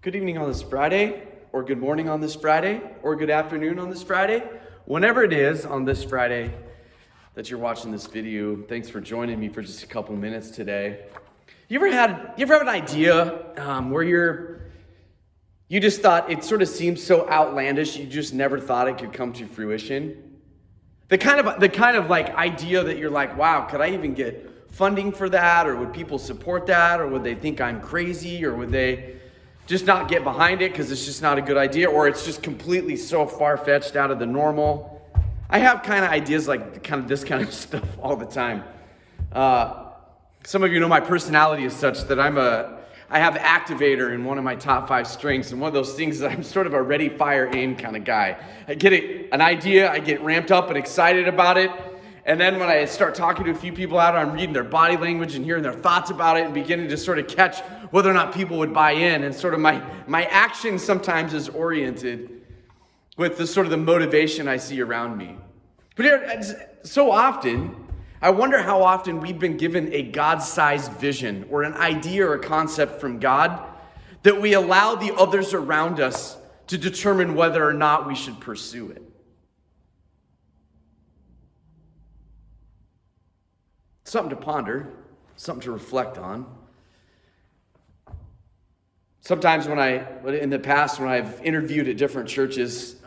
Good evening on this Friday, or good morning on this Friday, or good afternoon on this Friday. Whenever it is on this Friday that you're watching this video, thanks for joining me for just a couple minutes today. You ever have an idea where you just thought it sort of seemed so outlandish, you just never thought it could come to fruition? The kind of like idea that you're like, wow, could I even get funding for that? Or would people support that? Or would they think I'm crazy? Or would they just not get behind it because it's just not a good idea? Or it's just completely so far-fetched out of the normal? I have kind of ideas like this kind of stuff all the time. Some of you know my personality is such that I have activator in one of my top 5 strengths, and one of those things is I'm sort of a ready, fire, aim kind of guy. I get an idea, I get ramped up and excited about it, and then when I start talking to a few people out, I'm reading their body language and hearing their thoughts about it and beginning to sort of catch whether or not people would buy in, and sort of my action sometimes is oriented with the motivation I see around me. But here, so often, I wonder how often we've been given a God-sized vision or an idea or a concept from God that we allow the others around us to determine whether or not we should pursue it. Something to ponder, something to reflect on. Sometimes in the past, when I've interviewed at different churches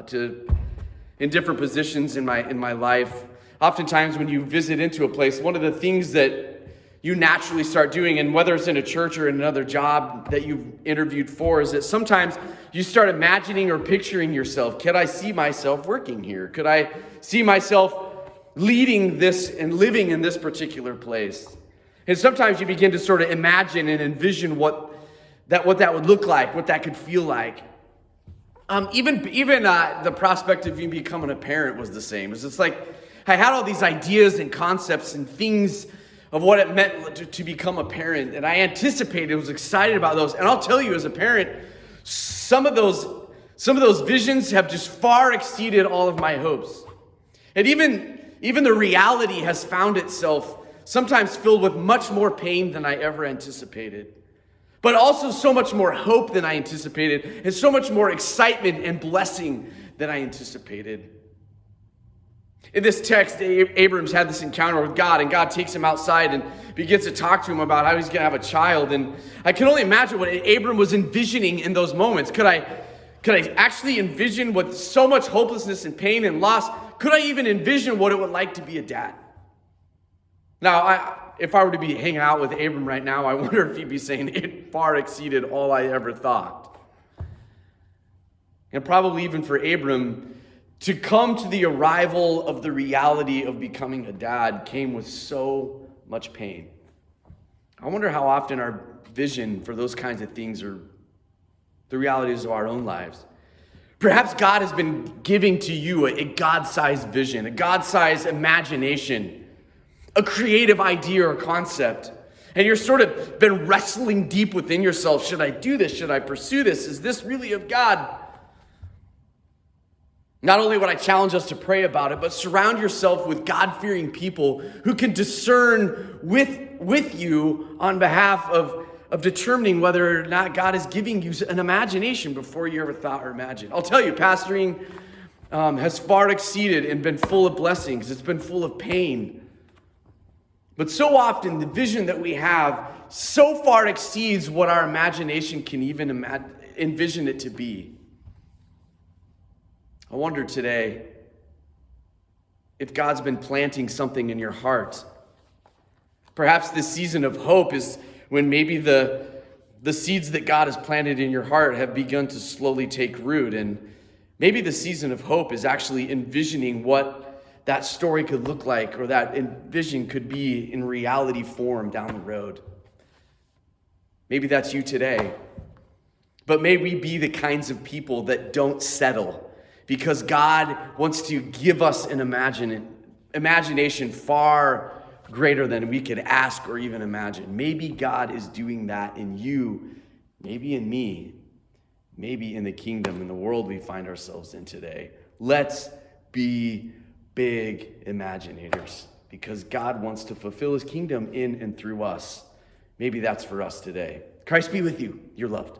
in different positions in my life, oftentimes when you visit into a place, one of the things that you naturally start doing, and whether it's in a church or in another job that you've interviewed for, is that sometimes you start imagining or picturing yourself. Could I see myself working here? Could I see myself leading this and living in this particular place? And sometimes you begin to sort of imagine and envision what that would look like, what that could feel like. Even the prospect of you becoming a parent was the same. It's like I had all these ideas and concepts and things of what it meant to become a parent, and I anticipated, was excited about those. And I'll tell you, as a parent, some of those visions have just far exceeded all of my hopes. And even the reality has found itself sometimes filled with much more pain than I ever anticipated, but also so much more hope than I anticipated, and so much more excitement and blessing than I anticipated. In this text, Abram's had this encounter with God, and God takes him outside and begins to talk to him about how he's going to have a child. And I can only imagine what Abram was envisioning in those moments. Could I actually envision, with so much hopelessness and pain and loss, could I even envision what it would like to be a dad? Now, if I were to be hanging out with Abram right now, I wonder if he'd be saying it far exceeded all I ever thought. And probably even for Abram, to come to the arrival of the reality of becoming a dad came with so much pain. I wonder how often our vision for those kinds of things are the realities of our own lives. Perhaps God has been giving to you a God-sized vision, a God-sized imagination, a creative idea or concept. And you're sort of been wrestling deep within yourself. Should I do this? Should I pursue this? Is this really of God? Not only would I challenge us to pray about it, but surround yourself with God-fearing people who can discern with you on behalf of determining whether or not God is giving you an imagination before you ever thought or imagined. I'll tell you, pastoring has far exceeded and been full of blessings. It's been full of pain. But so often, the vision that we have so far exceeds what our imagination can even envision it to be. I wonder today if God's been planting something in your heart. Perhaps this season of hope is when maybe the seeds that God has planted in your heart have begun to slowly take root. And maybe the season of hope is actually envisioning what that story could look like, or that vision could be in reality form down the road. Maybe that's you today. But may we be the kinds of people that don't settle, because God wants to give us an imagination far greater than we could ask or even imagine. Maybe God is doing that in you, maybe in me, maybe in the kingdom, in the world we find ourselves in today. Let's be big imaginators, because God wants to fulfill his kingdom in and through us. Maybe that's for us today. Christ be with you. You're loved.